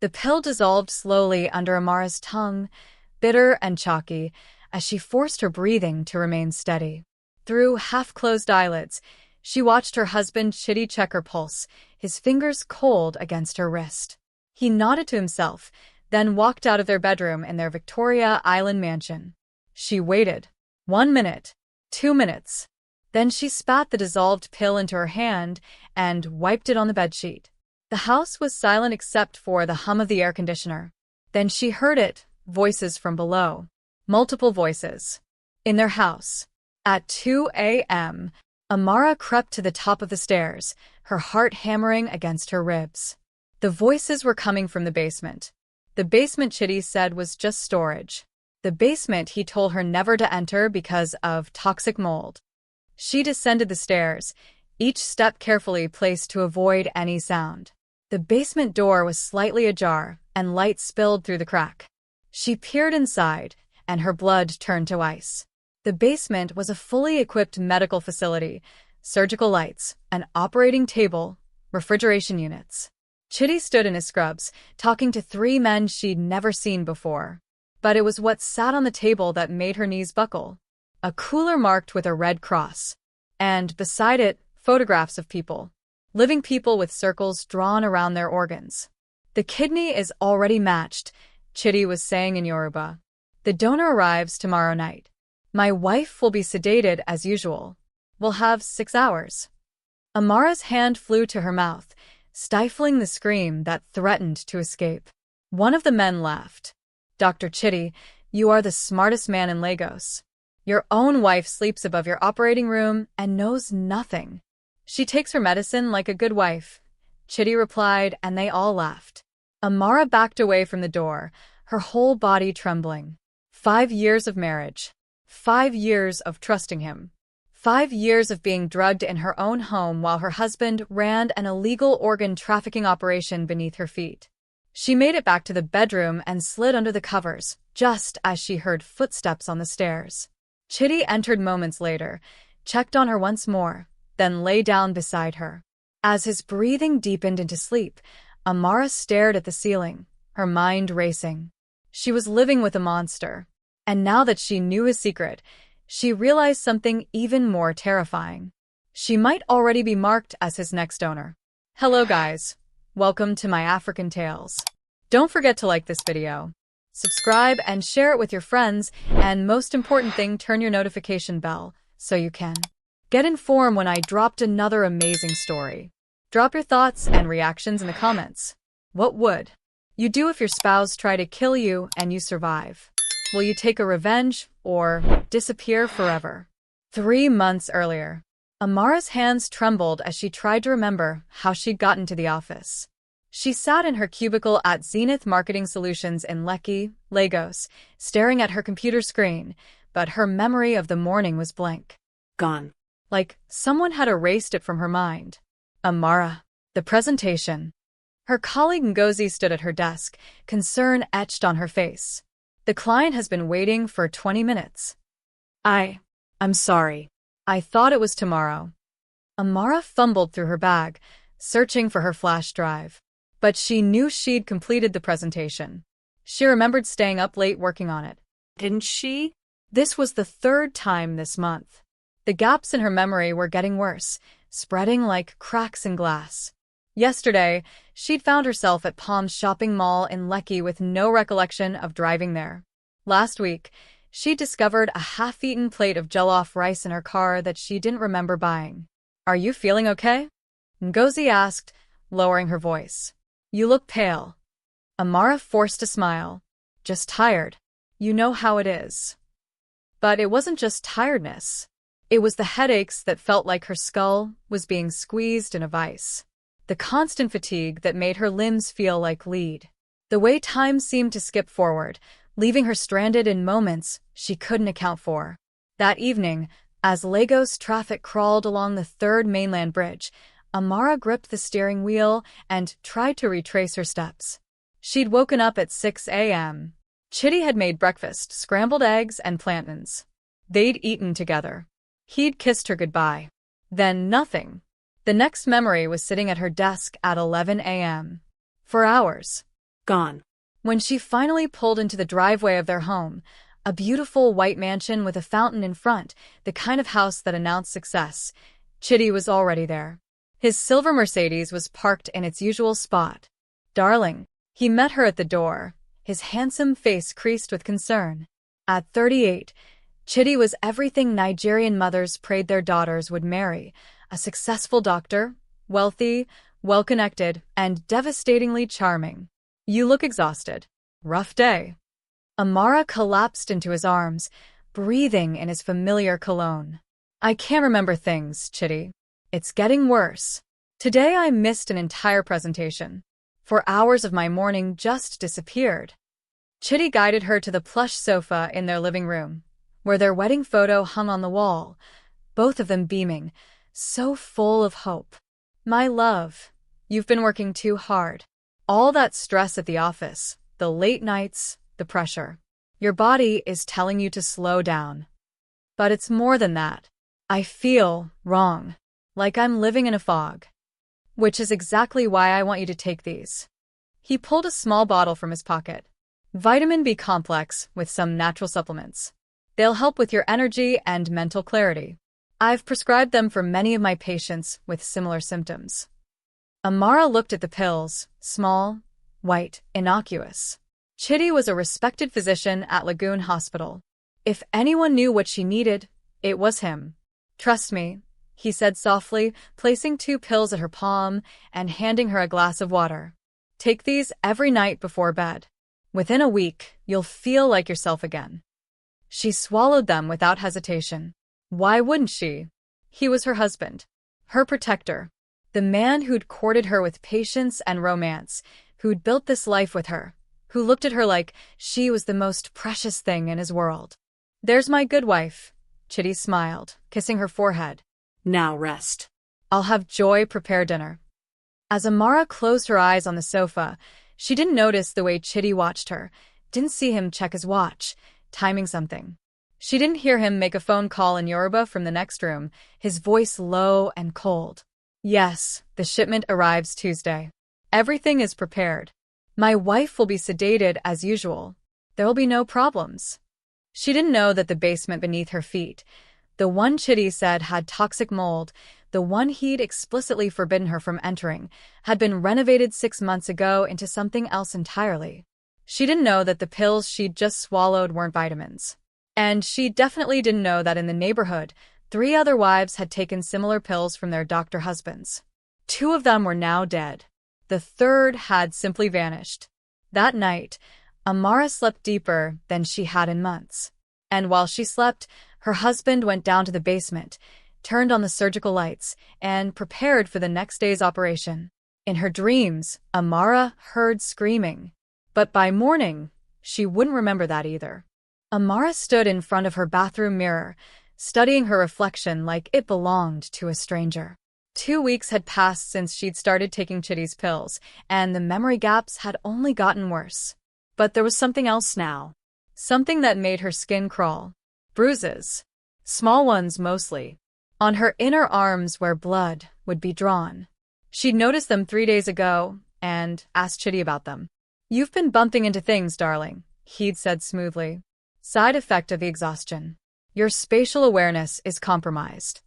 The pill dissolved slowly under Amara's tongue, bitter and chalky, as she forced her breathing to remain steady. Through half-closed eyelids, she watched her husband Chitty check her pulse, his fingers cold against her wrist. He nodded to himself, then walked out of their bedroom in their Victoria Island mansion. She waited. 1 minute. 2 minutes. Then she spat the dissolved pill into her hand and wiped it on the bedsheet. The house was silent except for the hum of the air conditioner. Then she heard it, voices from below. Multiple voices. In their house. At 2 a.m., Amara crept to the top of the stairs, her heart hammering against her ribs. The voices were coming from the basement. The basement Chitty said was just storage. The basement he told her never to enter because of toxic mold. She descended the stairs, each step carefully placed to avoid any sound. The basement door was slightly ajar, and light spilled through the crack. She peered inside, and her blood turned to ice. The basement was a fully equipped medical facility, surgical lights, an operating table, refrigeration units. Chitty stood in his scrubs, talking to 3 men she'd never seen before. But it was what sat on the table that made her knees buckle. A cooler marked with a red cross. And, beside it, photographs of people. Living people with circles drawn around their organs. The kidney is already matched, Chitty was saying in Yoruba. The donor arrives tomorrow night. My wife will be sedated as usual. We'll have 6 hours. Amara's hand flew to her mouth, stifling the scream that threatened to escape. One of the men laughed. Dr. Chitty, you are the smartest man in Lagos. Your own wife sleeps above your operating room and knows nothing. She takes her medicine like a good wife, Chitty replied, and they all laughed. Amara backed away from the door, her whole body trembling. 5 years of marriage. 5 years of trusting him. 5 years of being drugged in her own home while her husband ran an illegal organ trafficking operation beneath her feet. She made it back to the bedroom and slid under the covers, just as she heard footsteps on the stairs. Chitty entered moments later, checked on her once more, then lay down beside her. As his breathing deepened into sleep, Amara stared at the ceiling, her mind racing. She was living with a monster. And now that she knew his secret, she realized something even more terrifying. She might already be marked as his next owner. Hello guys, welcome to my African Tales. Don't forget to like this video, subscribe and share it with your friends, and most important thing, turn your notification bell so you can get informed when I dropped another amazing story. Drop your thoughts and reactions in the comments. What would you do if your spouse tried to kill you and you survive? Will you take a revenge or disappear forever? 3 months earlier, Amara's hands trembled as she tried to remember how she'd gotten to the office. She sat in her cubicle at Zenith Marketing Solutions in Lekki, Lagos, staring at her computer screen, but her memory of the morning was blank. Gone. Like someone had erased it from her mind. Amara. The presentation. Her colleague Ngozi stood at her desk, concern etched on her face. The client has been waiting for 20 minutes. I'm sorry. I thought it was tomorrow. Amara fumbled through her bag, searching for her flash drive. But she knew she'd completed the presentation. She remembered staying up late working on it. Didn't she? This was the 3rd time this month. The gaps in her memory were getting worse, spreading like cracks in glass. Yesterday, she'd found herself at Palm's shopping mall in Lekki with no recollection of driving there. Last week, she discovered a half-eaten plate of jollof rice in her car that she didn't remember buying. Are you feeling okay? Ngozi asked, lowering her voice. You look pale. Amara forced a smile. Just tired. You know how it is. But it wasn't just tiredness. It was the headaches that felt like her skull was being squeezed in a vice. The constant fatigue that made her limbs feel like lead. The way time seemed to skip forward, leaving her stranded in moments she couldn't account for. That evening, as Lagos traffic crawled along the 3rd mainland bridge, Amara gripped the steering wheel and tried to retrace her steps. She'd woken up at 6 a.m. Chitty had made breakfast, scrambled eggs and plantains. They'd eaten together. He'd kissed her goodbye. Then nothing. The next memory was sitting at her desk at 11 a.m. For hours. Gone. When she finally pulled into the driveway of their home, a beautiful white mansion with a fountain in front, the kind of house that announced success, Chitty was already there. His silver Mercedes was parked in its usual spot. Darling, he met her at the door, his handsome face creased with concern. At 38, Chitty was everything Nigerian mothers prayed their daughters would marry: a successful doctor, wealthy, well-connected, and devastatingly charming. You look exhausted. Rough day. Amara collapsed into his arms, breathing in his familiar cologne. I can't remember things, Chitty. It's getting worse. Today I missed an entire presentation. 4 hours of my morning just disappeared. Chitty guided her to the plush sofa in their living room, where their wedding photo hung on the wall, both of them beaming, so full of hope. My love, you've been working too hard. All that stress at the office, the late nights, the pressure. Your body is telling you to slow down. But it's more than that. I feel wrong, like I'm living in a fog. Which is exactly why I want you to take these. He pulled a small bottle from his pocket. Vitamin B complex with some natural supplements. They'll help with your energy and mental clarity. I've prescribed them for many of my patients with similar symptoms. Amara looked at the pills, small, white, innocuous. Chitty was a respected physician at Lagoon Hospital. If anyone knew what she needed, it was him. Trust me, he said softly, placing 2 pills at her palm and handing her a glass of water. Take these every night before bed. Within a week, you'll feel like yourself again. She swallowed them without hesitation. Why wouldn't she? He was her husband, her protector, the man who'd courted her with patience and romance, who'd built this life with her, who looked at her like she was the most precious thing in his world. There's my good wife, Chitty smiled, kissing her forehead. Now rest. I'll have Joy prepare dinner. As Amara closed her eyes on the sofa, she didn't notice the way Chitty watched her, didn't see him check his watch, timing something. She didn't hear him make a phone call in Yoruba from the next room, his voice low and cold. Yes, the shipment arrives Tuesday. Everything is prepared. My wife will be sedated as usual. There will be no problems. She didn't know that the basement beneath her feet, the one Chitty said had toxic mold, the one he'd explicitly forbidden her from entering, had been renovated 6 months ago into something else entirely. She didn't know that the pills she'd just swallowed weren't vitamins. And she definitely didn't know that in the neighborhood, 3 other wives had taken similar pills from their doctor husbands. 2 of them were now dead. The 3rd had simply vanished. That night, Amara slept deeper than she had in months. And while she slept, her husband went down to the basement, turned on the surgical lights, and prepared for the next day's operation. In her dreams, Amara heard screaming. But by morning, she wouldn't remember that either. Amara stood in front of her bathroom mirror, studying her reflection like it belonged to a stranger. 2 weeks had passed since she'd started taking Chitty's pills, and the memory gaps had only gotten worse. But there was something else now. Something that made her skin crawl. Bruises. Small ones mostly. On her inner arms where blood would be drawn. She'd noticed them 3 days ago, and asked Chitty about them. You've been bumping into things, darling, he'd said smoothly. Side effect of the exhaustion. Your spatial awareness is compromised.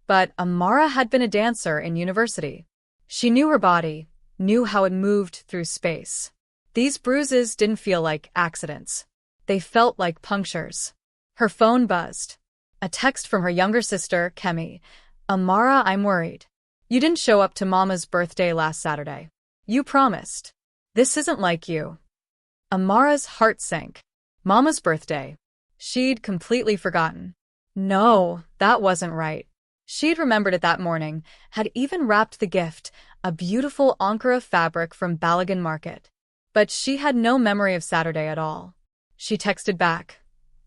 But Amara had been a dancer in university. She knew her body, knew how it moved through space. These bruises didn't feel like accidents. They felt like punctures. Her phone buzzed. A text from her younger sister, Kemi. Amara, I'm worried. You didn't show up to Mama's birthday last Saturday. You promised. This isn't like you. Amara's heart sank. Mama's birthday. She'd completely forgotten. No, that wasn't right. She'd remembered it that morning, had even wrapped the gift, a beautiful Ankara fabric from Balagan Market. But she had no memory of Saturday at all. She texted back,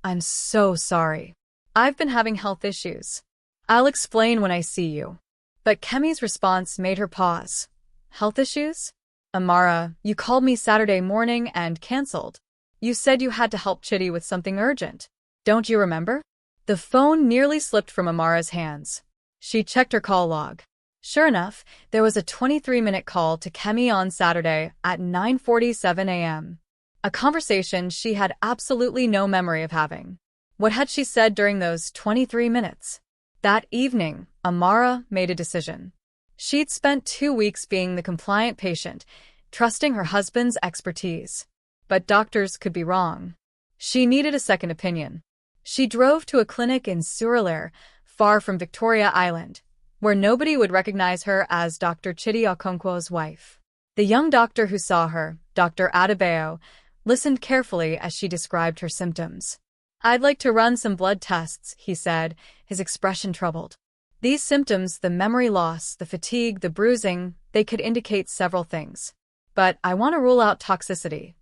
I'm so sorry. I've been having health issues. I'll explain when I see you. But Kemi's response made her pause. Health issues? Amara, you called me Saturday morning and canceled. You said you had to help Chitty with something urgent. Don't you remember? The phone nearly slipped from Amara's hands. She checked her call log. Sure enough, there was a 23-minute call to Kemi on Saturday at 9:47 a.m. A conversation she had absolutely no memory of having. What had she said during those 23 minutes? That evening, Amara made a decision. She'd spent 2 weeks being the compliant patient, trusting her husband's expertise. But doctors could be wrong. She needed a second opinion. She drove to a clinic in Surulere, far from Victoria Island, where nobody would recognize her as Dr. Chidi Okonkwo's wife. The young doctor who saw her, Dr. Adebayo, listened carefully as she described her symptoms. "I'd like to run some blood tests," he said, his expression troubled. These symptoms, the memory loss, the fatigue, the bruising, they could indicate several things. But I want to rule out toxicity.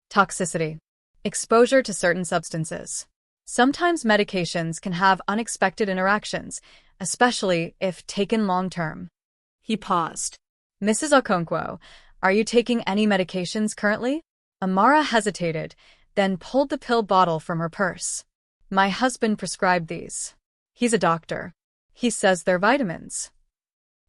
Toxicity. Exposure to certain substances. Sometimes medications can have unexpected interactions, especially if taken long-term. He paused. "Mrs. Okonkwo, are you taking any medications currently?" Amara hesitated, then pulled the pill bottle from her purse. "My husband prescribed these. He's a doctor. He says they're vitamins."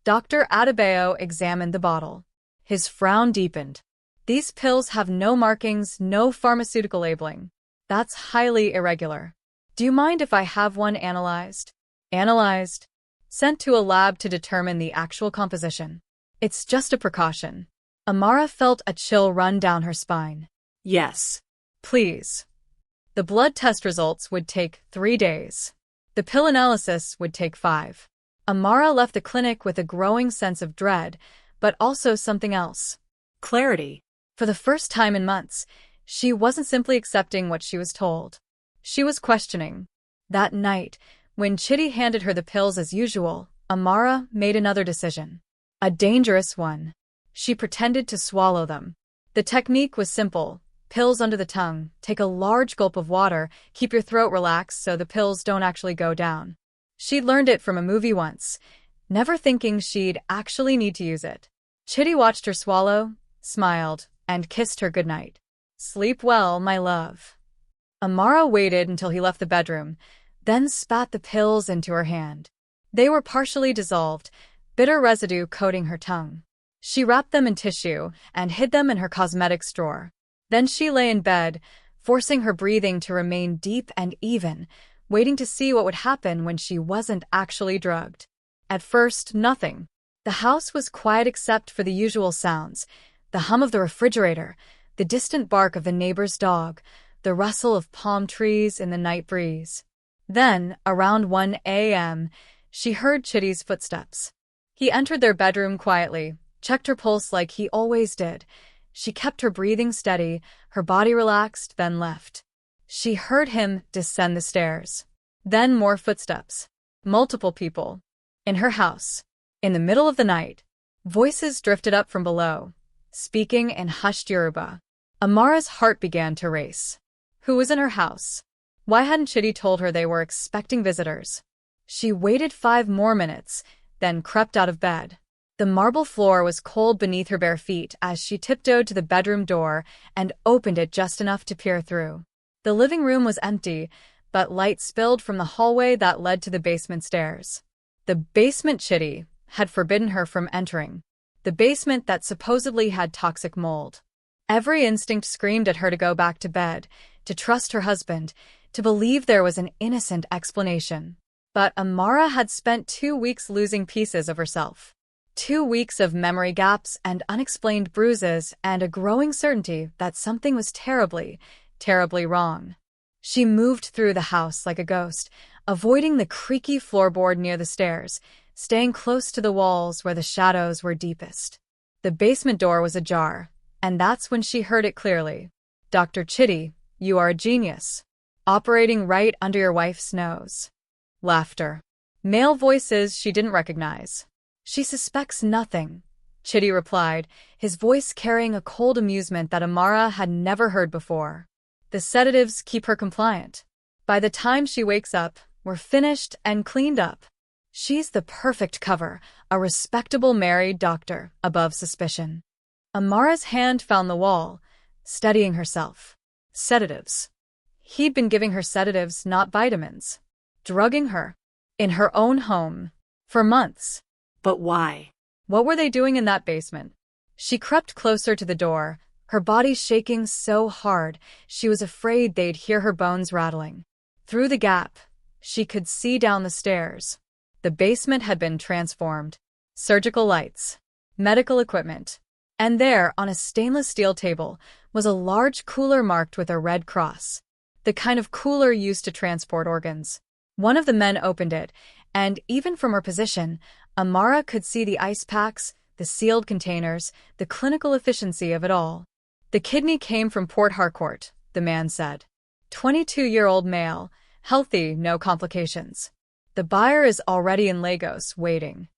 Dr. Adebayo examined the bottle. His frown deepened. "These pills have no markings, no pharmaceutical labeling. That's highly irregular. Do you mind if I have one analyzed?" "Analyzed? Sent to a lab to determine the actual composition. It's just a precaution." Amara felt a chill run down her spine. "Yes. Please." The blood test results would take 3 days. The pill analysis would take 5. Amara left the clinic with a growing sense of dread, but also something else. Clarity. For the first time in months, she wasn't simply accepting what she was told. She was questioning. That night, when Chidi handed her the pills as usual, Amara made another decision. A dangerous one. She pretended to swallow them. The technique was simple. Pills under the tongue, take a large gulp of water, keep your throat relaxed so the pills don't actually go down. She'd learned it from a movie once, never thinking she'd actually need to use it. Chidi watched her swallow, smiled, and kissed her goodnight. "Sleep well, my love." Amara waited until he left the bedroom, then spat the pills into her hand. They were partially dissolved, bitter residue coating her tongue. She wrapped them in tissue and hid them in her cosmetics drawer. Then she lay in bed, forcing her breathing to remain deep and even, waiting to see what would happen when she wasn't actually drugged. At first, nothing. The house was quiet except for the usual sounds, the hum of the refrigerator, the distant bark of the neighbor's dog, the rustle of palm trees in the night breeze. Then, around 1 a.m., she heard Chidi's footsteps. He entered their bedroom quietly, checked her pulse like he always did. She kept her breathing steady, her body relaxed, then left. She heard him descend the stairs. Then more footsteps. Multiple people. In her house. In the middle of the night. Voices drifted up from below, speaking in hushed Yoruba. Amara's heart began to race. Who was in her house? Why hadn't Chidi told her they were expecting visitors? She waited 5 more minutes, then crept out of bed. The marble floor was cold beneath her bare feet as she tiptoed to the bedroom door and opened it just enough to peer through. The living room was empty, but light spilled from the hallway that led to the basement stairs. The basement Chidi had forbidden her from entering. The basement that supposedly had toxic mold. Every instinct screamed at her to go back to bed, to trust her husband, to believe there was an innocent explanation. But Amara had spent 2 weeks losing pieces of herself. 2 weeks of memory gaps and unexplained bruises and a growing certainty that something was terribly, terribly wrong. She moved through the house like a ghost, avoiding the creaky floorboard near the stairs, staying close to the walls where the shadows were deepest. The basement door was ajar, and that's when she heard it clearly. "Dr. Chidi, you are a genius. Operating right under your wife's nose." Laughter. Male voices she didn't recognize. "She suspects nothing," Chidi replied, his voice carrying a cold amusement that Amara had never heard before. "The sedatives keep her compliant. By the time she wakes up, we're finished and cleaned up. She's the perfect cover, a respectable married doctor, above suspicion." Amara's hand found the wall, steadying herself. Sedatives. He'd been giving her sedatives, not vitamins. Drugging her. In her own home. For months. But why? What were they doing in that basement? She crept closer to the door, her body shaking so hard she was afraid they'd hear her bones rattling. Through the gap, she could see down the stairs. The basement had been transformed. Surgical lights, medical equipment. And there, on a stainless steel table, was a large cooler marked with a red cross. The kind of cooler used to transport organs. One of the men opened it, and even from her position, Amara could see the ice packs, the sealed containers, the clinical efficiency of it all. The kidney came from Port Harcourt, the man said. 22-year-old male, healthy, no complications. The buyer is already in Lagos, waiting.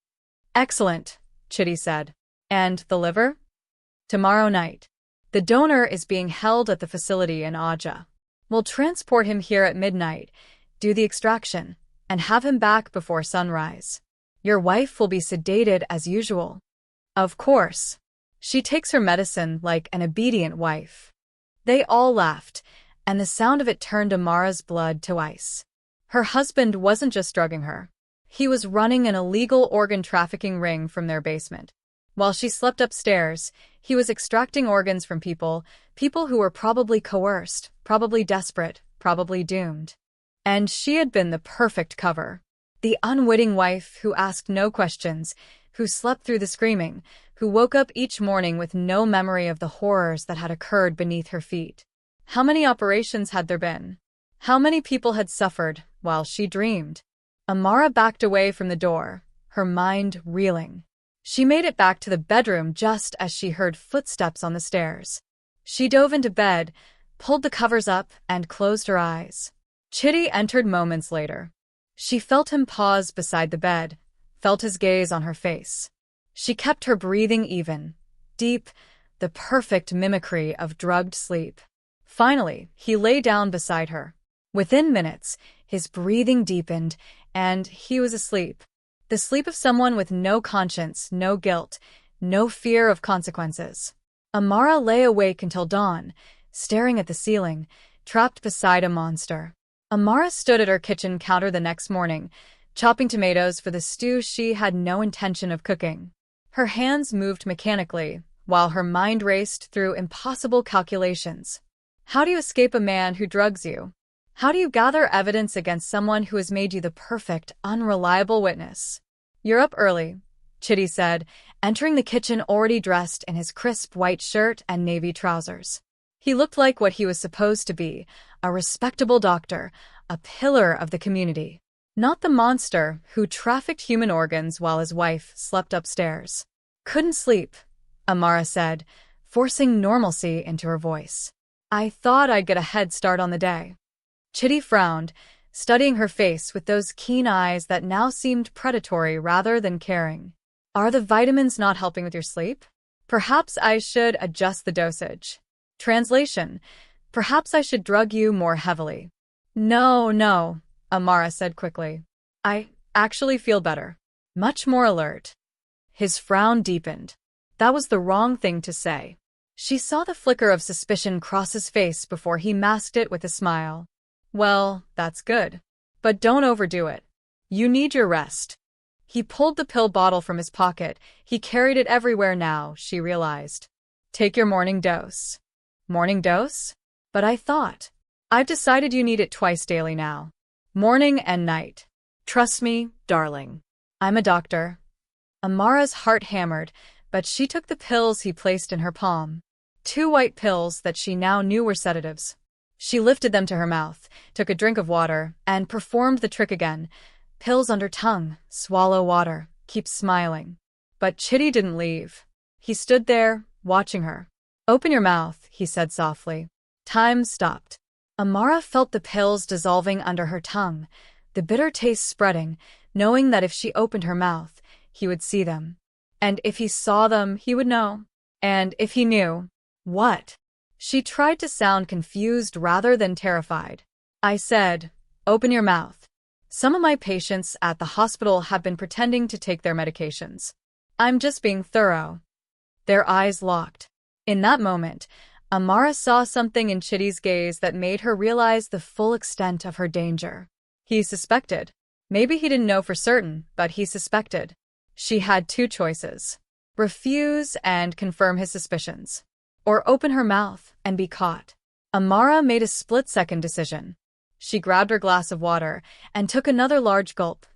Excellent, Chitty said. And the liver? Tomorrow night. The donor is being held at the facility in Aja. We'll transport him here at midnight, do the extraction, and have him back before sunrise. Your wife will be sedated as usual. Of course. She takes her medicine like an obedient wife. They all laughed, and the sound of it turned Amara's blood to ice. Her husband wasn't just drugging her. He was running an illegal organ trafficking ring from their basement. While she slept upstairs, he was extracting organs from people who were probably coerced, probably desperate, probably doomed. And she had been the perfect cover. The unwitting wife who asked no questions, who slept through the screaming, who woke up each morning with no memory of the horrors that had occurred beneath her feet. How many operations had there been? How many people had suffered while she dreamed? Amara backed away from the door, her mind reeling. She made it back to the bedroom just as she heard footsteps on the stairs. She dove into bed, pulled the covers up, and closed her eyes. Chitty entered moments later. She felt him pause beside the bed, felt his gaze on her face. She kept her breathing even, deep, the perfect mimicry of drugged sleep. Finally, he lay down beside her. Within minutes, his breathing deepened, and he was asleep. The sleep of someone with no conscience, no guilt, no fear of consequences. Amara lay awake until dawn, staring at the ceiling, trapped beside a monster. Amara stood at her kitchen counter the next morning, chopping tomatoes for the stew she had no intention of cooking. Her hands moved mechanically, while her mind raced through impossible calculations. How do you escape a man who drugs you? How do you gather evidence against someone who has made you the perfect, unreliable witness? You're up early, Chitty said, entering the kitchen already dressed in his crisp white shirt and navy trousers. He looked like what he was supposed to be, a respectable doctor, a pillar of the community. Not the monster who trafficked human organs while his wife slept upstairs. Couldn't sleep, Amara said, forcing normalcy into her voice. I thought I'd get a head start on the day. Chitty frowned, studying her face with those keen eyes that now seemed predatory rather than caring. Are the vitamins not helping with your sleep? Perhaps I should adjust the dosage. Translation: perhaps I should drug you more heavily. No, Amara said quickly. I actually feel better. Much more alert. His frown deepened. That was the wrong thing to say. She saw the flicker of suspicion cross his face before he masked it with a smile. Well, that's good. But don't overdo it. You need your rest. He pulled the pill bottle from his pocket. He carried it everywhere now, she realized. Take your morning dose. Morning dose? But I thought. I've decided you need it twice daily now. Morning and night. Trust me, darling. I'm a doctor. Amara's heart hammered, but she took the pills he placed in her palm. 2 white pills that she now knew were sedatives. She lifted them to her mouth, took a drink of water, and performed the trick again. Pills under tongue, swallow water, keep smiling. But Chitty didn't leave. He stood there, watching her. Open your mouth, he said softly. Time stopped. Amara felt the pills dissolving under her tongue, the bitter taste spreading, knowing that if she opened her mouth, he would see them. And if he saw them, he would know. And if he knew, what? She tried to sound confused rather than terrified. I said, open your mouth. Some of my patients at the hospital have been pretending to take their medications. I'm just being thorough. Their eyes locked. In that moment, Amara saw something in Chitty's gaze that made her realize the full extent of her danger. He suspected. Maybe he didn't know for certain, but he suspected. She had two choices: refuse and confirm his suspicions, or open her mouth and be caught. Amara made a split-second decision. She grabbed her glass of water and took another large gulp,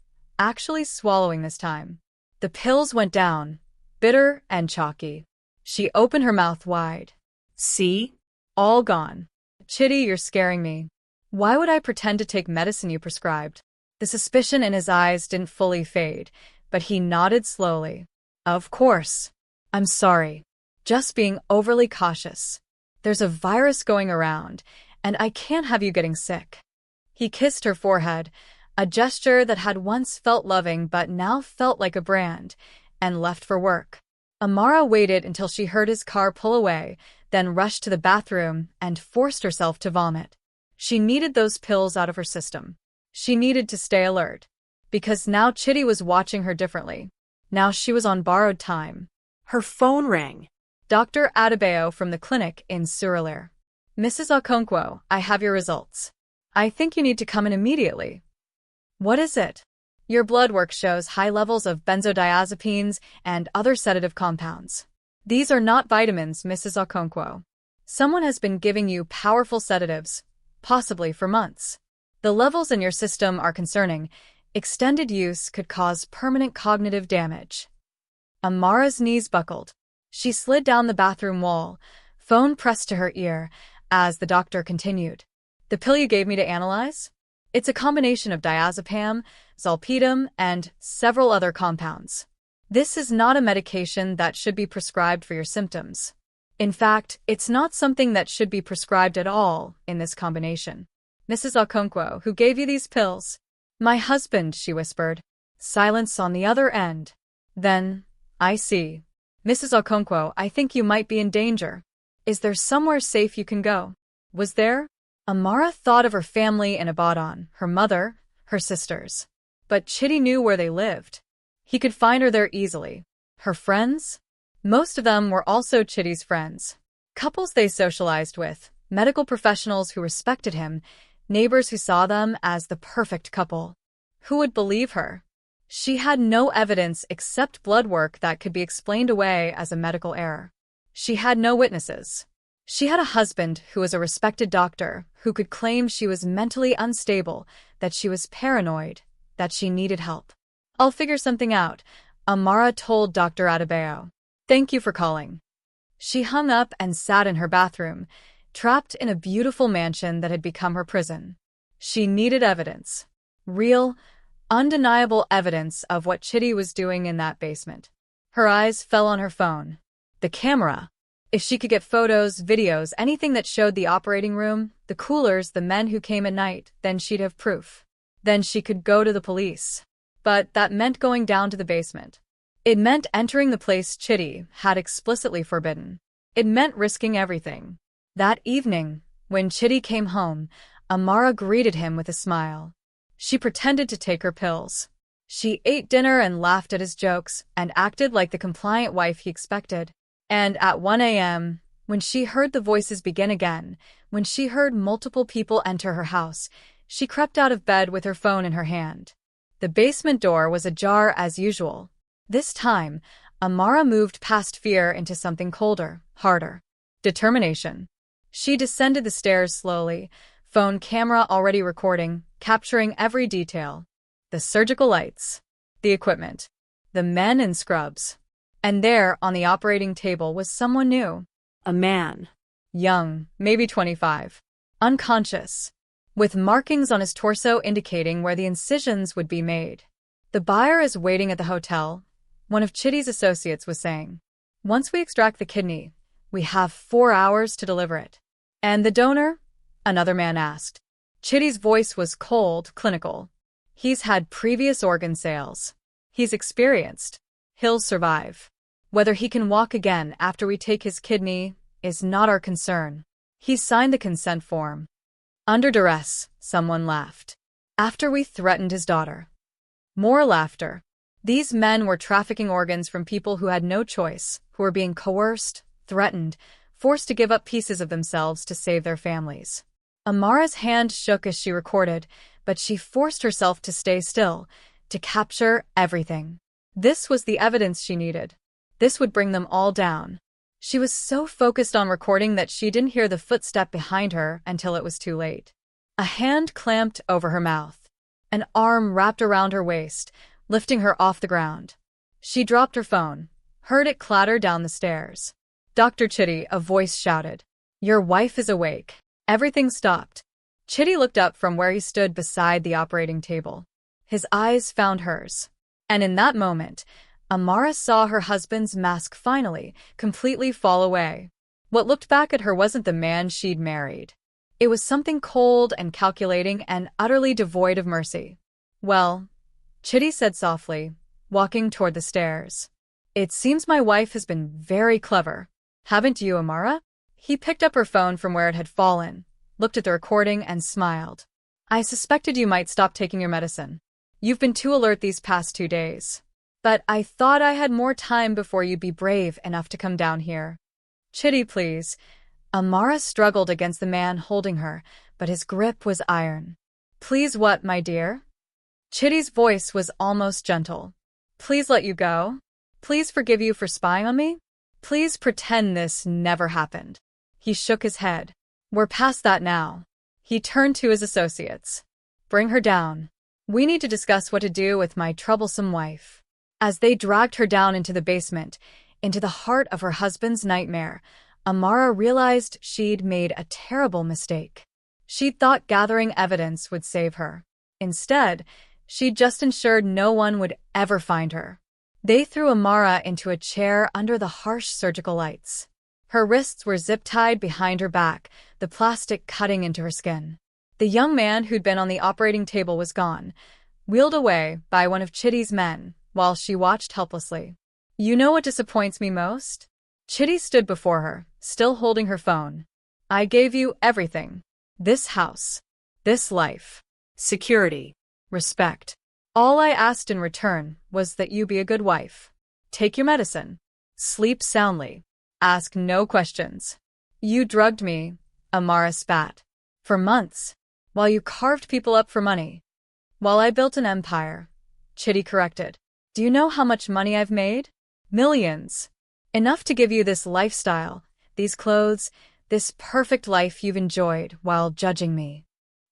actually swallowing this time. The pills went down, bitter and chalky. She opened her mouth wide. See? All gone. Chitty, you're scaring me. Why would I pretend to take medicine you prescribed? The suspicion in his eyes didn't fully fade, but he nodded slowly. Of course. I'm sorry. Just being overly cautious. There's a virus going around, and I can't have you getting sick. He kissed her forehead, a gesture that had once felt loving but now felt like a brand, and left for work. Amara waited until she heard his car pull away, then rushed to the bathroom and forced herself to vomit. She needed those pills out of her system. She needed to stay alert. Because now Chitty was watching her differently. Now she was on borrowed time. Her phone rang. Dr. Adebayo from the clinic in Surulere. Mrs. Okonkwo, I have your results. I think you need to come in immediately. What is it? Your blood work shows high levels of benzodiazepines and other sedative compounds. These are not vitamins, Mrs. Okonkwo. Someone has been giving you powerful sedatives, possibly for months. The levels in your system are concerning. Extended use could cause permanent cognitive damage. Amara's knees buckled. She slid down the bathroom wall, phone pressed to her ear, as the doctor continued. The pill you gave me to analyze? It's a combination of diazepam, zolpidem, and several other compounds. This is not a medication that should be prescribed for your symptoms. In fact, it's not something that should be prescribed at all in this combination. Mrs. Okonkwo, who gave you these pills? My husband, she whispered. Silence on the other end. Then, I see. Mrs. Okonkwo, I think you might be in danger. Is there somewhere safe you can go? Was there? Amara thought of her family in Ibadan, her mother, her sisters. But Chitty knew where they lived. He could find her there easily. Her friends? Most of them were also Chitty's friends. Couples they socialized with, medical professionals who respected him, neighbors who saw them as the perfect couple. Who would believe her? She had no evidence except blood work that could be explained away as a medical error. She had no witnesses. She had a husband who was a respected doctor who could claim she was mentally unstable, that she was paranoid, that she needed help. I'll figure something out, Amara told Dr. Adebayo. Thank you for calling. She hung up and sat in her bathroom, trapped in a beautiful mansion that had become her prison. She needed evidence. Real, undeniable evidence of what Chitty was doing in that basement. Her eyes fell on her phone. The camera. If she could get photos, videos, anything that showed the operating room, the coolers, the men who came at night, then she'd have proof. Then she could go to the police. But that meant going down to the basement. It meant entering the place Chitty had explicitly forbidden. It meant risking everything. That evening, when Chitty came home, Amara greeted him with a smile. She pretended to take her pills. She ate dinner and laughed at his jokes and acted like the compliant wife he expected. And at 1 a.m., when she heard the voices begin again, when she heard multiple people enter her house, she crept out of bed with her phone in her hand. The basement door was ajar as usual. This time, Amara moved past fear into something colder, harder. Determination. She descended the stairs slowly, phone camera already recording, capturing every detail. The surgical lights. The equipment. The men in scrubs. And there, on the operating table, was someone new. A man. Young, maybe 25. Unconscious. With markings on his torso indicating where the incisions would be made. The buyer is waiting at the hotel, one of Chitty's associates was saying. Once we extract the kidney, we have 4 hours to deliver it. And the donor? Another man asked. Chitty's voice was cold, clinical. He's had previous organ sales. He's experienced. He'll survive. Whether he can walk again after we take his kidney is not our concern. He signed the consent form. Under duress, someone laughed. After we threatened his daughter. More laughter. These men were trafficking organs from people who had no choice, who were being coerced, threatened, forced to give up pieces of themselves to save their families. Amara's hand shook as she recorded, but she forced herself to stay still, to capture everything. This was the evidence she needed. This would bring them all down. She was so focused on recording that she didn't hear the footstep behind her until it was too late. A hand clamped over her mouth. An arm wrapped around her waist, lifting her off the ground. She dropped her phone, heard it clatter down the stairs. "Dr. Chitty," a voice shouted. "Your wife is awake." Everything stopped. Chitty looked up from where he stood beside the operating table. His eyes found hers. And in that moment, Amara saw her husband's mask finally, completely fall away. What looked back at her wasn't the man she'd married. It was something cold and calculating and utterly devoid of mercy. "Well," Chitty said softly, walking toward the stairs. "It seems my wife has been very clever. Haven't you, Amara?" He picked up her phone from where it had fallen, looked at the recording, and smiled. "I suspected you might stop taking your medicine. You've been too alert these past 2 days. But I thought I had more time before you'd be brave enough to come down here." "Chitty, please." Amara struggled against the man holding her, but his grip was iron. "Please what, my dear?" Chitty's voice was almost gentle. "Please let you go? Please forgive you for spying on me? Please pretend this never happened." He shook his head. "We're past that now." He turned to his associates. "Bring her down. We need to discuss what to do with my troublesome wife." As they dragged her down into the basement, into the heart of her husband's nightmare, Amara realized she'd made a terrible mistake. She'd thought gathering evidence would save her. Instead, she'd just ensured no one would ever find her. They threw Amara into a chair under the harsh surgical lights. Her wrists were zip-tied behind her back, the plastic cutting into her skin. The young man who'd been on the operating table was gone, wheeled away by one of Chitty's men, while she watched helplessly. "You know what disappoints me most?" Chitty stood before her, still holding her phone. "I gave you everything. This house. This life. Security. Respect. All I asked in return was that you be a good wife. Take your medicine. Sleep soundly. Ask no questions. You drugged me," Amara spat. "For months. While you carved people up for money. While I built an empire," Chitty corrected. "Do you know how much money I've made? Millions. Enough to give you this lifestyle, these clothes, this perfect life you've enjoyed while judging me.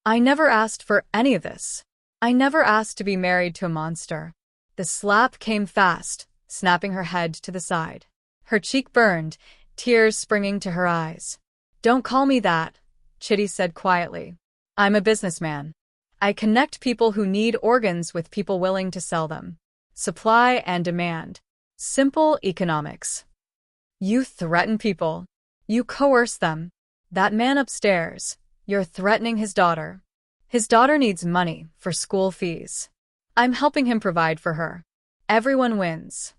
I never asked for any of this. I never asked to be married to a monster." The slap came fast, snapping her head to the side. Her cheek burned, tears springing to her eyes. "Don't call me that," Chitty said quietly. "I'm a businessman. I connect people who need organs with people willing to sell them. Supply and demand. Simple economics. You threaten people. You coerce them. That man upstairs, you're threatening his daughter. His daughter needs money for school fees. I'm helping him provide for her. Everyone wins.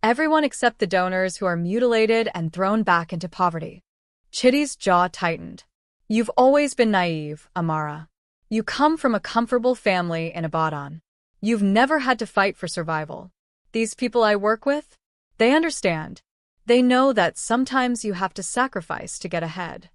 Everyone except the donors who are mutilated and thrown back into poverty." Chitty's jaw tightened. "You've always been naive, Amara. You come from a comfortable family in Abaddon. You've never had to fight for survival. These people I work with, they understand. They know that sometimes you have to sacrifice to get ahead."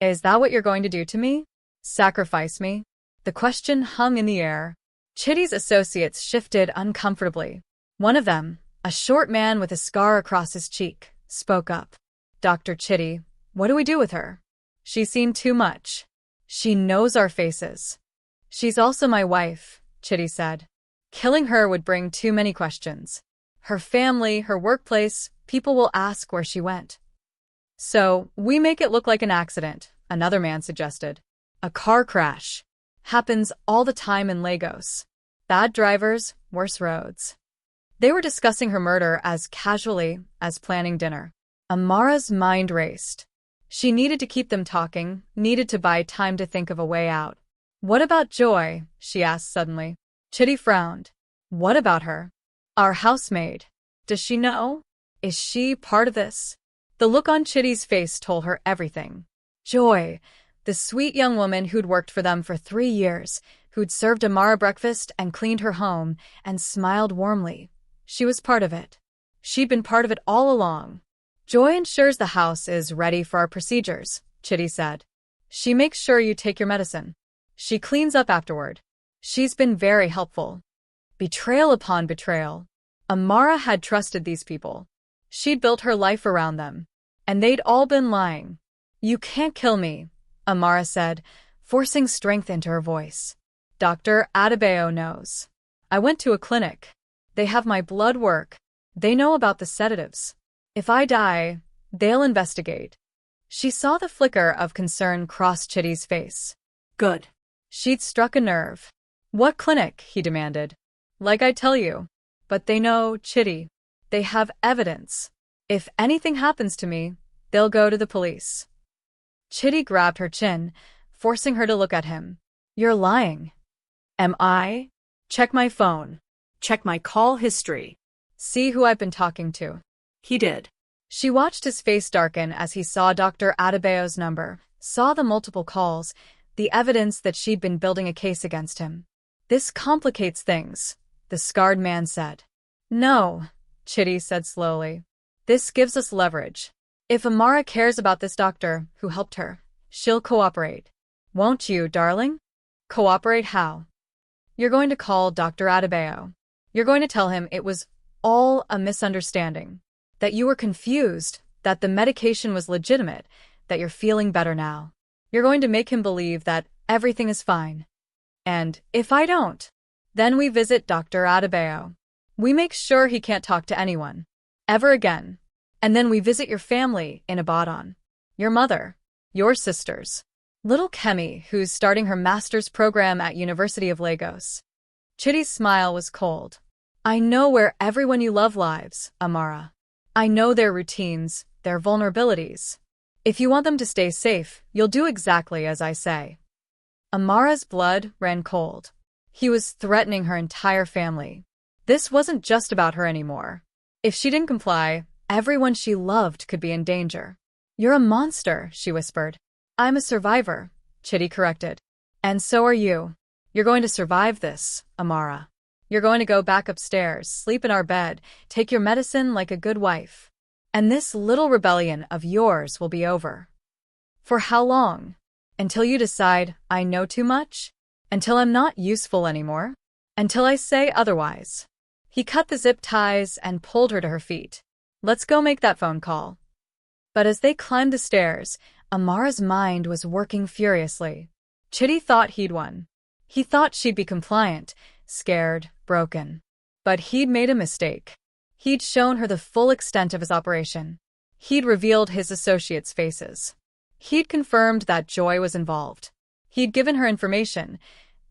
"Is that what you're going to do to me? Sacrifice me?" The question hung in the air. Chitty's associates shifted uncomfortably. One of them, a short man with a scar across his cheek, spoke up. "Dr. Chitty, what do we do with her? She's seen too much. She knows our faces." "She's also my wife," Chitty said. "Killing her would bring too many questions. Her family, her workplace, people will ask where she went." "So, we make it look like an accident," another man suggested. "A car crash. Happens all the time in Lagos. Bad drivers, worse roads." They were discussing her murder as casually as planning dinner. Amara's mind raced. She needed to keep them talking, needed to buy time to think of a way out. "What about Joy?" she asked suddenly. Chitty frowned. "What about her? Our housemaid. Does she know? Is she part of this?" The look on Chitty's face told her everything. Joy, the sweet young woman who'd worked for them for 3 years, who'd served Amara breakfast and cleaned her home and smiled warmly. She was part of it. She'd been part of it all along. "Joy ensures the house is ready for our procedures," Chitty said. "She makes sure you take your medicine. She cleans up afterward. She's been very helpful." Betrayal upon betrayal. Amara had trusted these people. She'd built her life around them. And they'd all been lying. "You can't kill me," Amara said, forcing strength into her voice. "Dr. Adebayo knows. I went to a clinic. They have my blood work. They know about the sedatives. If I die, they'll investigate." She saw the flicker of concern cross Chitty's face. Good. She'd struck a nerve. "What clinic?" he demanded. "Like I tell you. But they know, Chitty. They have evidence. If anything happens to me, they'll go to the police." Chitty grabbed her chin, forcing her to look at him. "You're lying." Am I? Check my phone. Check my call history. "See who I've been talking to." He did. She watched his face darken as he saw Dr. Adebayo's number, saw the multiple calls, the evidence that she'd been building a case against him. "This complicates things," the scarred man said. "No," Chitty said slowly. "This gives us leverage. If Amara cares about this doctor who helped her, she'll cooperate. Won't you, darling?" "Cooperate how?" "You're going to call Dr. Adebayo. You're going to tell him it was all a misunderstanding, that you were confused, that the medication was legitimate, that you're feeling better now. You're going to make him believe that everything is fine. And if I don't, then we visit Dr. Adebayo. We make sure he can't talk to anyone ever again. And then we visit your family in Ibadan. Your mother, your sisters. Little Kemi, who's starting her master's program at University of Lagos." Chitty's smile was cold. "I know where everyone you love lives, Amara. I know their routines, their vulnerabilities. If you want them to stay safe, you'll do exactly as I say." Amara's blood ran cold. He was threatening her entire family. This wasn't just about her anymore. If she didn't comply, everyone she loved could be in danger. "You're a monster," she whispered. "I'm a survivor," Chitty corrected. "And so are you. You're going to survive this, Amara. You're going to go back upstairs, sleep in our bed, take your medicine like a good wife. And this little rebellion of yours will be over." "For how long? Until you decide I know too much? Until I'm not useful anymore? Until I say otherwise." He cut the zip ties and pulled her to her feet. "Let's go make that phone call." But as they climbed the stairs, Amara's mind was working furiously. Chitty thought he'd won. He thought she'd be compliant, scared, broken. But he'd made a mistake. He'd shown her the full extent of his operation. He'd revealed his associates' faces. He'd confirmed that Joy was involved. He'd given her information,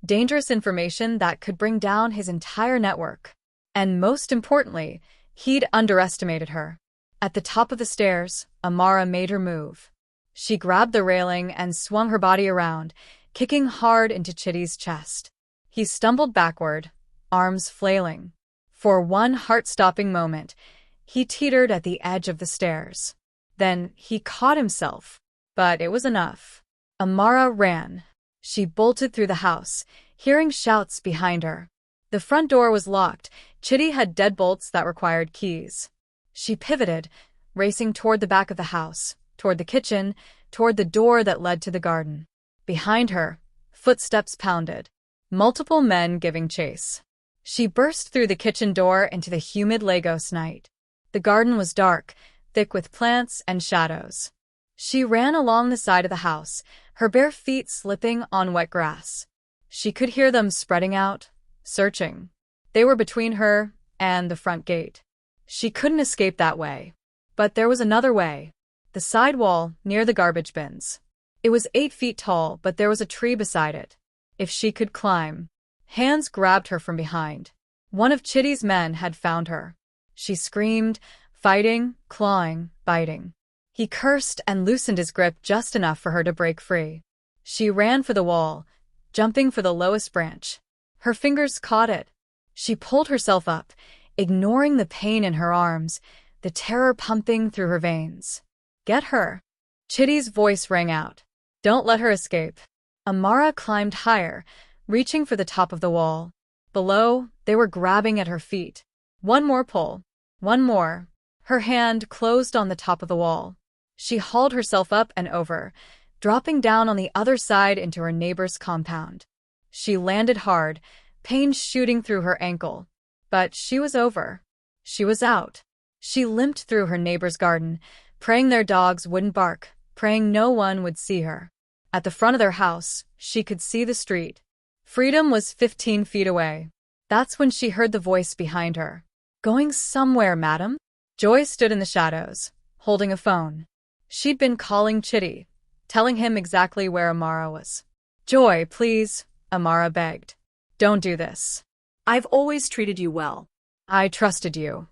dangerous information that could bring down his entire network. And most importantly, he'd underestimated her. At the top of the stairs, Amara made her move. She grabbed the railing and swung her body around, kicking hard into Chitty's chest. He stumbled backward, arms flailing. For one heart-stopping moment, he teetered at the edge of the stairs. Then he caught himself. But it was enough. Amara ran. She bolted through the house, hearing shouts behind her. The front door was locked. Chitty had deadbolts that required keys. She pivoted, racing toward the back of the house, toward the kitchen, toward the door that led to the garden. Behind her, footsteps pounded. Multiple men giving chase. She burst through the kitchen door into the humid Lagos night. The garden was dark, thick with plants and shadows. She ran along the side of the house, her bare feet slipping on wet grass. She could hear them spreading out, searching. They were between her and the front gate. She couldn't escape that way. But there was another way. The side wall, near the garbage bins. It was 8 feet tall, but there was a tree beside it. If she could climb. Hands grabbed her from behind. One of Chitty's men had found her. She screamed, fighting, clawing, biting. He cursed and loosened his grip just enough for her to break free. She ran for the wall, jumping for the lowest branch. Her fingers caught it. She pulled herself up, ignoring the pain in her arms, the terror pumping through her veins. "Get her!" Chitty's voice rang out. "Don't let her escape." Amara climbed higher, reaching for the top of the wall. Below, they were grabbing at her feet. One more pull. One more. Her hand closed on the top of the wall. She hauled herself up and over, dropping down on the other side into her neighbor's compound. She landed hard, pain shooting through her ankle. But she was over. She was out. She limped through her neighbor's garden, praying their dogs wouldn't bark, praying no one would see her. At the front of their house, she could see the street. Freedom was 15 feet away. That's when she heard the voice behind her. Going somewhere, madam? Joy stood in the shadows, holding a phone. She'd been calling Chitty, telling him exactly where Amara was. Joy, please, Amara begged. Don't do this. I've always treated you well. I trusted you.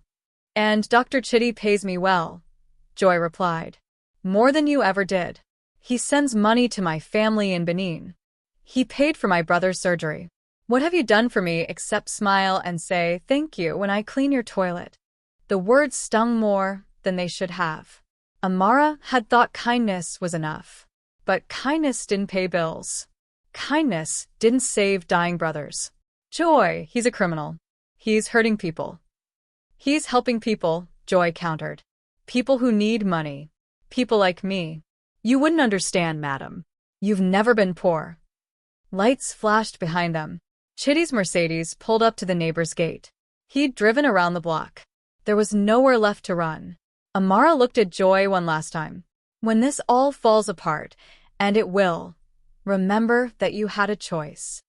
And Dr. Chitty pays me well, Joy replied. More than you ever did. He sends money to my family in Benin. He paid for my brother's surgery. What have you done for me except smile and say thank you when I clean your toilet? The words stung more than they should have. Amara had thought kindness was enough. But kindness didn't pay bills. Kindness didn't save dying brothers. Joy, he's a criminal. He's hurting people. He's helping people, Joy countered. People who need money. People like me. You wouldn't understand, madam. You've never been poor. Lights flashed behind them. Chitty's Mercedes pulled up to the neighbor's gate. He'd driven around the block. There was nowhere left to run. Amara looked at Joy one last time. When this all falls apart, and it will, remember that you had a choice.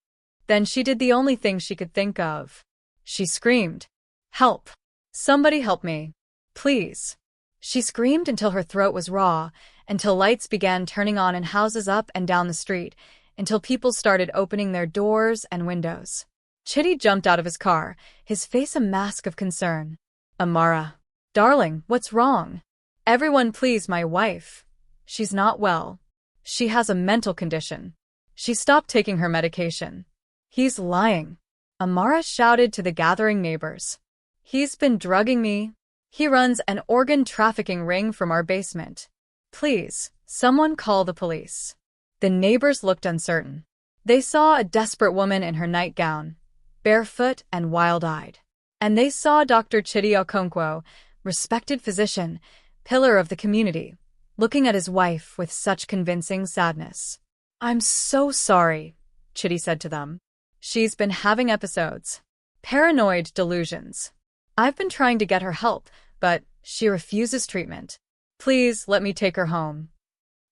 Then she did the only thing she could think of. She screamed, "Help! Somebody help me! Please!" She screamed until her throat was raw, until lights began turning on in houses up and down the street, until people started opening their doors and windows. Chitty jumped out of his car, his face a mask of concern. Amara. Darling, what's wrong? Everyone please my wife. She's not well. She has a mental condition. She stopped taking her medication. He's lying. Amara shouted to the gathering neighbors. He's been drugging me. He runs an organ trafficking ring from our basement. Please, someone call the police. The neighbors looked uncertain. They saw a desperate woman in her nightgown, barefoot and wild-eyed. And they saw Dr. Chitty Okonkwo, respected physician, pillar of the community, looking at his wife with such convincing sadness. I'm so sorry, Chitty said to them. She's been having episodes. Paranoid delusions. I've been trying to get her help, but she refuses treatment. Please let me take her home.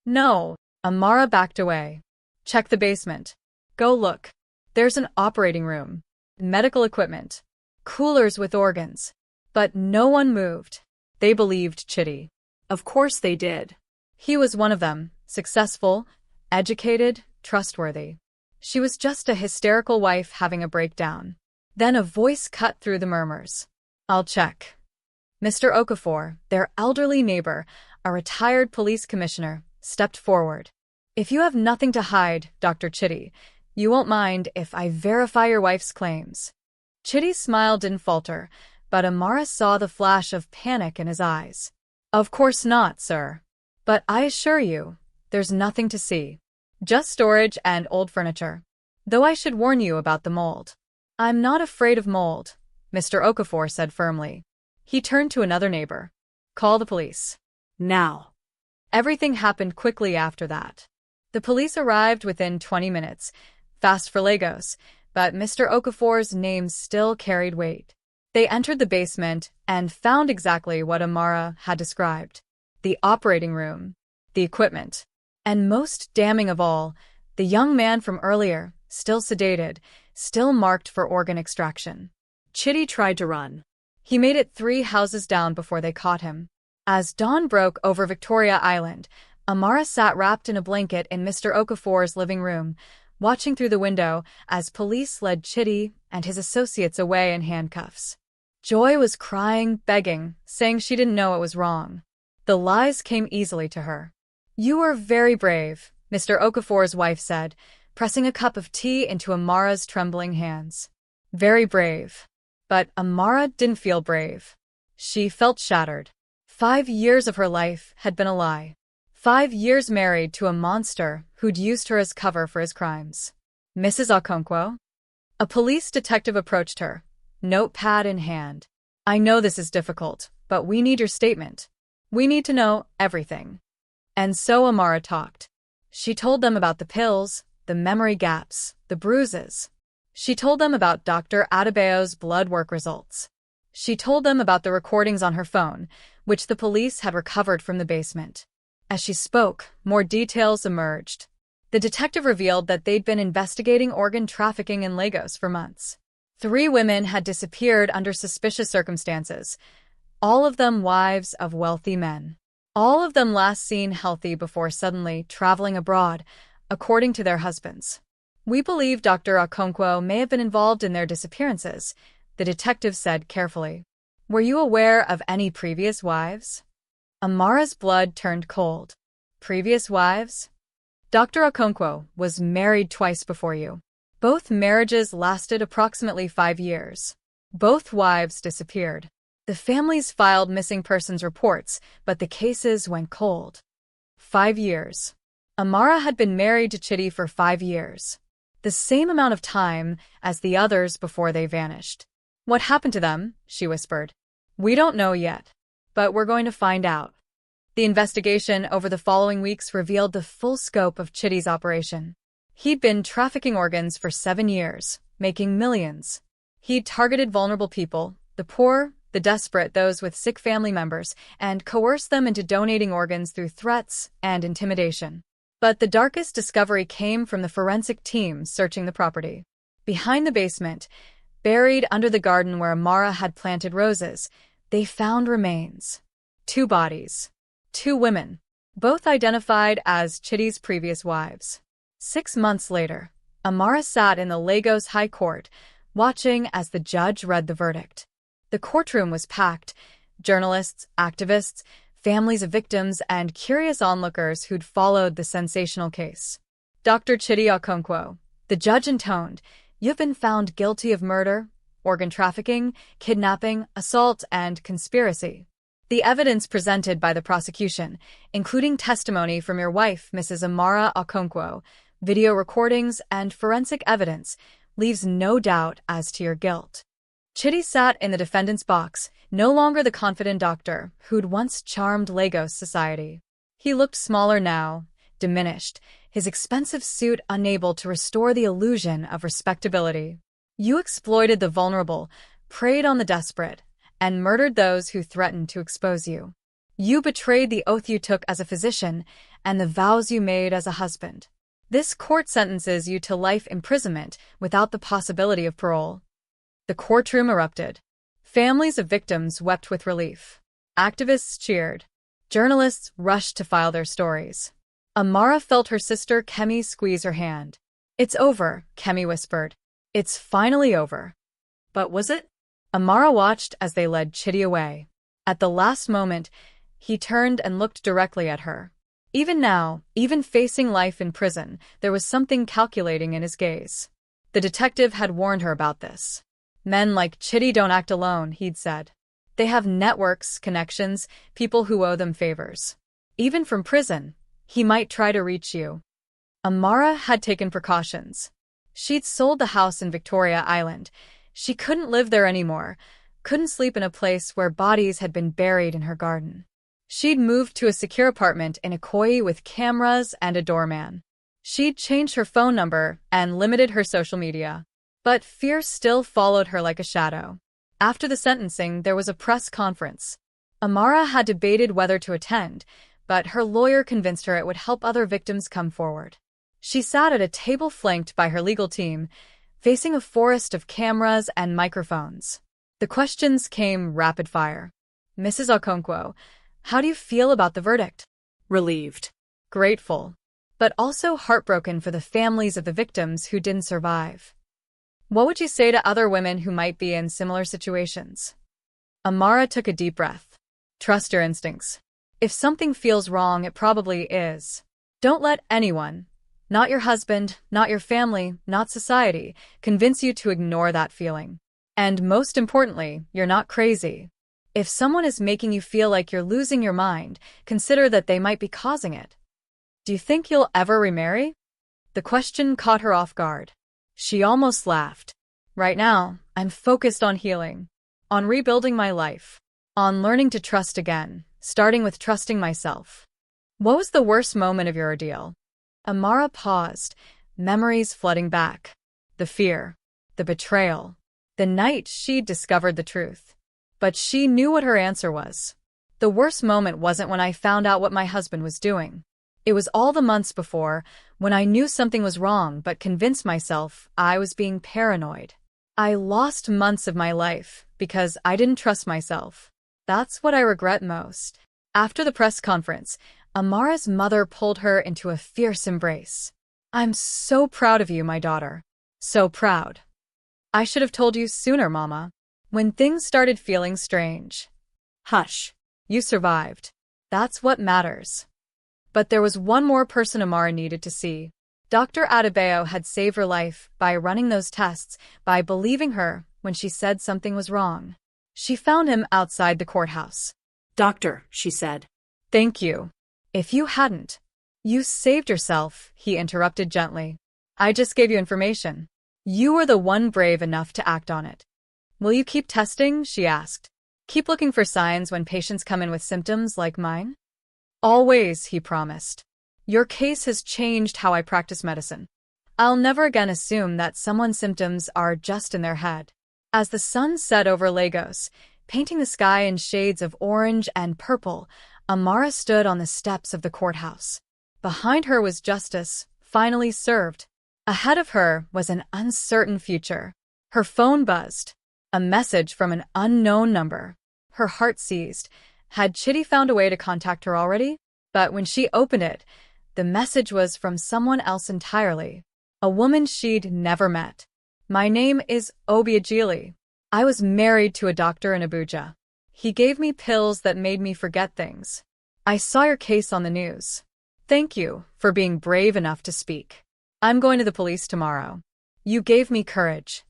No, Amara backed away. Check the basement. Go look. There's an operating room, medical equipment, coolers with organs. But no one moved. They believed Chitty. Of course they did. He was one of them, successful, educated, trustworthy. She was just a hysterical wife having a breakdown. Then a voice cut through the murmurs. I'll check. Mr. Okafor, their elderly neighbor, a retired police commissioner, stepped forward. If you have nothing to hide, Dr. Chitty, you won't mind if I verify your wife's claims. Chitty's smile didn't falter, but Amara saw the flash of panic in his eyes. Of course not, sir. But I assure you, there's nothing to see. Just storage and old furniture. Though I should warn you about the mold. I'm not afraid of mold, Mr. Okafor said firmly. He turned to another neighbor. Call the police. Now. Everything happened quickly after that. The police arrived within 20 minutes, fast for Lagos, but Mr. Okafor's name still carried weight. They entered the basement and found exactly what Amara had described. The operating room, the equipment, and most damning of all, the young man from earlier, still sedated, still marked for organ extraction. Chitty tried to run. He made it 3 houses down before they caught him. As dawn broke over Victoria Island, Amara sat wrapped in a blanket in Mr. Okafor's living room, watching through the window as police led Chitty and his associates away in handcuffs. Joy was crying, begging, saying she didn't know it was wrong. The lies came easily to her. You were very brave, Mr. Okafor's wife said, pressing a cup of tea into Amara's trembling hands. Very brave. But Amara didn't feel brave. She felt shattered. 5 years of her life had been a lie. 5 years married to a monster who'd used her as cover for his crimes. Mrs. Okonkwo? A police detective approached her, notepad in hand. I know this is difficult, but we need your statement. We need to know everything. And so Amara talked. She told them about the pills, the memory gaps, the bruises. She told them about Dr. Adebayo's blood work results. She told them about the recordings on her phone, which the police had recovered from the basement. As she spoke, more details emerged. The detective revealed that they'd been investigating organ trafficking in Lagos for months. 3 women had disappeared under suspicious circumstances, all of them wives of wealthy men. All of them last seen healthy before suddenly traveling abroad, according to their husbands. We believe Dr. Okonkwo may have been involved in their disappearances, the detective said carefully. Were you aware of any previous wives? Amara's blood turned cold. Previous wives? Dr. Okonkwo was married twice before you. Both marriages lasted approximately 5 years. Both wives disappeared. The families filed missing persons reports, but the cases went cold. 5 years. Amara had been married to Chidi for 5 years. The same amount of time as the others before they vanished. What happened to them? She whispered. We don't know yet, but we're going to find out. The investigation over the following weeks revealed the full scope of Chidi's operation. He'd been trafficking organs for 7 years, making millions. He'd targeted vulnerable people, the poor, the desperate, those with sick family members, and coerced them into donating organs through threats and intimidation. But the darkest discovery came from the forensic team searching the property. Behind the basement, buried under the garden where Amara had planted roses, they found remains. 2 bodies. 2 women, both identified as Chidi's previous wives. 6 months later, Amara sat in the Lagos High Court, watching as the judge read the verdict. The courtroom was packed. Journalists, activists, families of victims, and curious onlookers who'd followed the sensational case. Dr. Chidi Okonkwo, the judge intoned, you've been found guilty of murder, organ trafficking, kidnapping, assault, and conspiracy. The evidence presented by the prosecution, including testimony from your wife, Mrs. Amara Okonkwo, video recordings, and forensic evidence, leaves no doubt as to your guilt. Chidi sat in the defendant's box, no longer the confident doctor who'd once charmed Lagos society. He looked smaller now, diminished, his expensive suit unable to restore the illusion of respectability. You exploited the vulnerable, preyed on the desperate, and murdered those who threatened to expose you. You betrayed the oath you took as a physician and the vows you made as a husband. This court sentences you to life imprisonment without the possibility of parole. The courtroom erupted. Families of victims wept with relief. Activists cheered. Journalists rushed to file their stories. Amara felt her sister Kemi squeeze her hand. It's over, Kemi whispered. It's finally over. But was it? Amara watched as they led Chidi away. At the last moment, he turned and looked directly at her. Even now, even facing life in prison, there was something calculating in his gaze. The detective had warned her about this. Men like Chidi don't act alone, he'd said. They have networks, connections, people who owe them favors. Even from prison, he might try to reach you. Amara had taken precautions. She'd sold the house in Victoria Island. She couldn't live there anymore, couldn't sleep in a place where bodies had been buried in her garden. She'd moved to a secure apartment in Ikoyi with cameras and a doorman. She'd changed her phone number and limited her social media. But fear still followed her like a shadow. After the sentencing, there was a press conference. Amara had debated whether to attend, but her lawyer convinced her it would help other victims come forward. She sat at a table flanked by her legal team, facing a forest of cameras and microphones. The questions came rapid fire. Mrs. Okonkwo, how do you feel about the verdict? Relieved. Grateful. But also heartbroken for the families of the victims who didn't survive. What would you say to other women who might be in similar situations? Amara took a deep breath. Trust your instincts. If something feels wrong, it probably is. Don't let anyone, not your husband, not your family, not society, convince you to ignore that feeling. And most importantly, you're not crazy. If someone is making you feel like you're losing your mind, consider that they might be causing it. Do you think you'll ever remarry? The question caught her off guard. She almost laughed. Right now, I'm focused on healing, on rebuilding my life, on learning to trust again, starting with trusting myself. What was the worst moment of your ordeal? Amara paused, memories flooding back. The fear, the betrayal, the night she'd discovered the truth. But she knew what her answer was. The worst moment wasn't when I found out what my husband was doing. It was all the months before, when I knew something was wrong but convinced myself I was being paranoid. I lost months of my life because I didn't trust myself. That's what I regret most. After the press conference, Amara's mother pulled her into a fierce embrace. I'm so proud of you, my daughter. So proud. I should have told you sooner, Mama. When things started feeling strange. Hush. You survived. That's what matters. But there was one more person Amara needed to see. Dr. Adebayo had saved her life by running those tests, by believing her when she said something was wrong. She found him outside the courthouse. Doctor, she said. Thank you. If you hadn't, you saved yourself, he interrupted gently. I just gave you information. You were the one brave enough to act on it. Will you keep testing? She asked. Keep looking for signs when patients come in with symptoms like mine? Always, he promised. Your case has changed how I practice medicine. I'll never again assume that someone's symptoms are just in their head. As the sun set over Lagos, painting the sky in shades of orange and purple, Amara stood on the steps of the courthouse. Behind her was justice, finally served. Ahead of her was an uncertain future. Her phone buzzed. A message from an unknown number. Her heart seized. Had Chitty found a way to contact her already? But when she opened it, the message was from someone else entirely. A woman she'd never met. My name is Obiageli. I was married to a doctor in Abuja. He gave me pills that made me forget things. I saw your case on the news. Thank you for being brave enough to speak. I'm going to the police tomorrow. You gave me courage.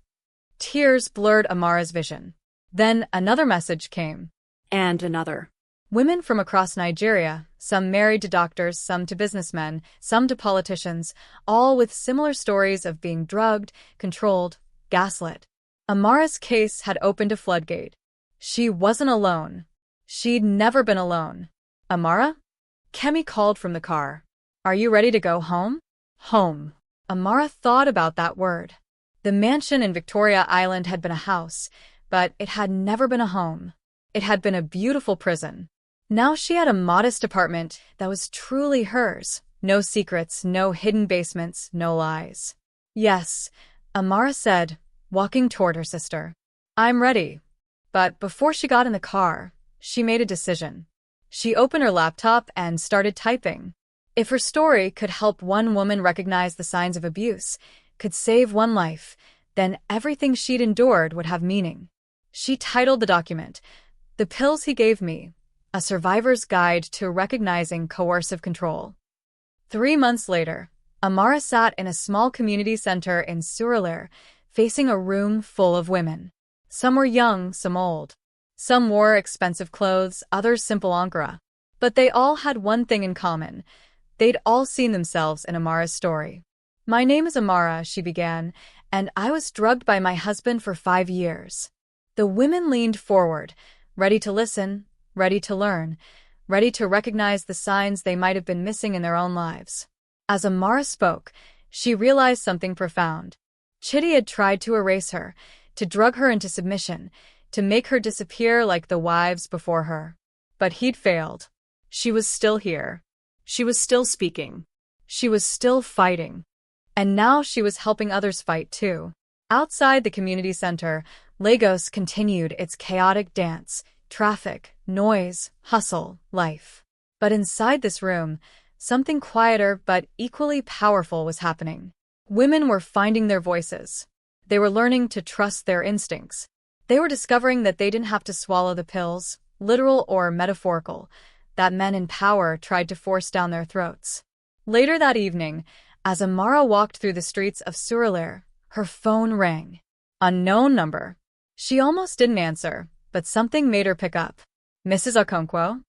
Tears blurred Amara's vision. Then another message came. And another. Women from across Nigeria, some married to doctors, some to businessmen, some to politicians, all with similar stories of being drugged, controlled, gaslit. Amara's case had opened a floodgate. She wasn't alone. She'd never been alone. Amara? Kemi called from the car. Are you ready to go home? Home. Amara thought about that word. The mansion in Victoria Island had been a house, but it had never been a home. It had been a beautiful prison. Now she had a modest apartment that was truly hers. No secrets, no hidden basements, no lies. Yes, Amara said, walking toward her sister. I'm ready. But before she got in the car, she made a decision. She opened her laptop and started typing. If her story could help one woman recognize the signs of abuse, could save one life, then everything she'd endured would have meaning. She titled the document, The Pills He Gave Me, A Survivor's Guide to Recognizing Coercive Control. 3 months later, Amara sat in a small community center in Surulere, facing a room full of women. Some were young, some old. Some wore expensive clothes, others simple Ankara. But they all had one thing in common. They'd all seen themselves in Amara's story. My name is Amara, she began, and I was drugged by my husband for 5 years. The women leaned forward, ready to listen, ready to learn, ready to recognize the signs they might have been missing in their own lives. As Amara spoke, she realized something profound. Chitty had tried to erase her, to drug her into submission, to make her disappear like the wives before her. But he'd failed. She was still here. She was still speaking. She was still fighting. And now she was helping others fight too. Outside the community center, Lagos continued its chaotic dance, traffic, noise, hustle, life. But inside this room, something quieter but equally powerful was happening. Women were finding their voices. They were learning to trust their instincts. They were discovering that they didn't have to swallow the pills, literal or metaphorical, that men in power tried to force down their throats. Later that evening, as Amara walked through the streets of Surulere, her phone rang. Unknown number. She almost didn't answer, but something made her pick up. Mrs. Okonkwo?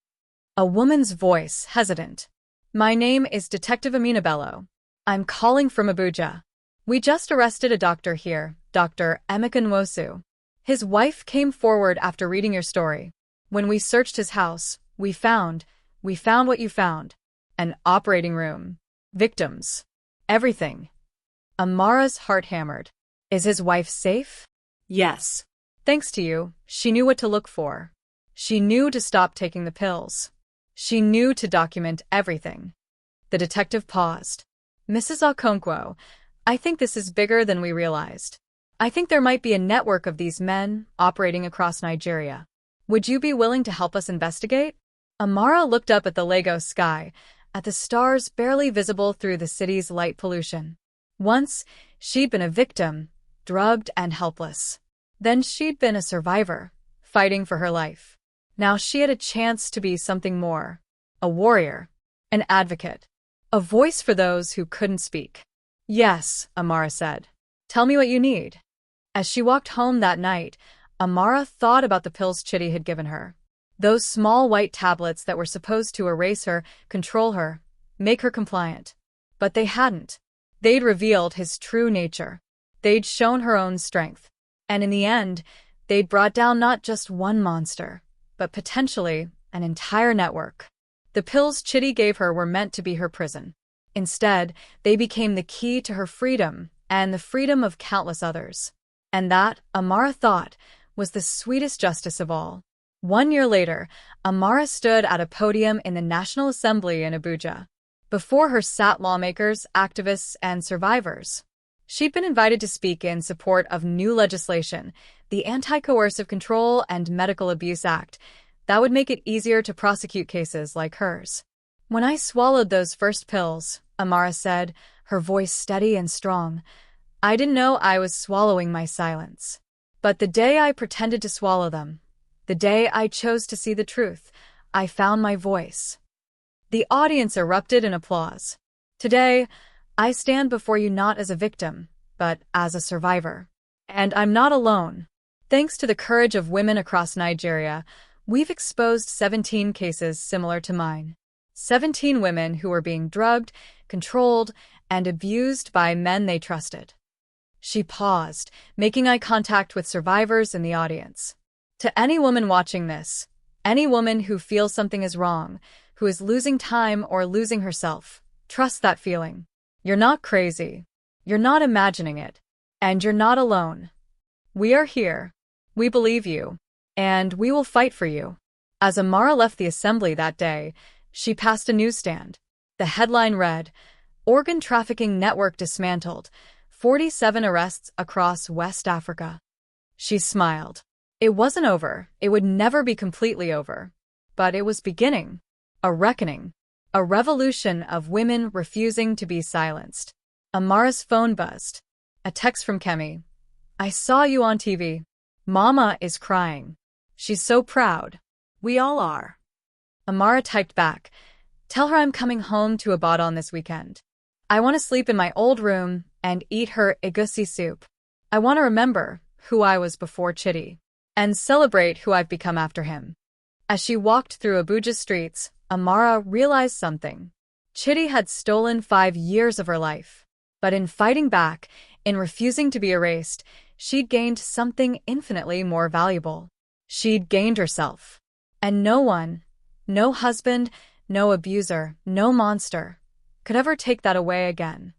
A woman's voice, hesitant. My name is Detective Amina Bello. I'm calling from Abuja. We just arrested a doctor here, Dr. Emeka Nwosu. His wife came forward after reading your story. When we searched his house, we found what you found. An operating room. Victims. Everything. Amara's heart hammered. Is his wife safe? Yes. Thanks to you, she knew what to look for. She knew to stop taking the pills. She knew to document everything. The detective paused. Mrs. Okonkwo, I think this is bigger than we realized. I think there might be a network of these men operating across Nigeria. Would you be willing to help us investigate? Amara looked up at the Lagos sky, at the stars barely visible through the city's light pollution. Once, she'd been a victim, drugged and helpless. Then she'd been a survivor, fighting for her life. Now she had a chance to be something more. A warrior. An advocate. A voice for those who couldn't speak. Yes, Amara said. Tell me what you need. As she walked home that night, Amara thought about the pills Chitty had given her. Those small white tablets that were supposed to erase her, control her, make her compliant. But they hadn't. They'd revealed his true nature. They'd shown her own strength. And in the end, they'd brought down not just one monster, but potentially an entire network. The pills Chitty gave her were meant to be her prison. Instead, they became the key to her freedom and the freedom of countless others. And that, Amara thought, was the sweetest justice of all. 1 year later, Amara stood at a podium in the National Assembly in Abuja. Before her sat lawmakers, activists, and survivors. She'd been invited to speak in support of new legislation, the Anti-Coercive Control and Medical Abuse Act, that would make it easier to prosecute cases like hers. When I swallowed those first pills, Amara said, her voice steady and strong, I didn't know I was swallowing my silence. But the day I pretended to swallow them, the day I chose to see the truth, I found my voice. The audience erupted in applause. Today, I stand before you not as a victim, but as a survivor. And I'm not alone. Thanks to the courage of women across Nigeria, we've exposed 17 cases similar to mine. 17 women who were being drugged, controlled, and abused by men they trusted. She paused, making eye contact with survivors in the audience. To any woman watching this, any woman who feels something is wrong, who is losing time or losing herself, trust that feeling. You're not crazy. You're not imagining it. And you're not alone. We are here. We believe you. And we will fight for you. As Amara left the assembly that day, she passed a newsstand. The headline read, Organ Trafficking Network Dismantled, 47 Arrests Across West Africa. She smiled. It wasn't over. It would never be completely over. But it was beginning. A reckoning. A revolution of women refusing to be silenced. Amara's phone buzzed. A text from Kemi. I saw you on TV. Mama is crying. She's so proud. We all are. Amara typed back. Tell her I'm coming home to Ibadan this weekend. I want to sleep in my old room and eat her egusi soup. I want to remember who I was before Chitty and celebrate who I've become after him. As she walked through Abuja's streets, Amara realized something. Chitty had stolen 5 years of her life. But in fighting back, in refusing to be erased, she'd gained something infinitely more valuable. She'd gained herself. And no one, no husband, no abuser, no monster, could ever take that away again.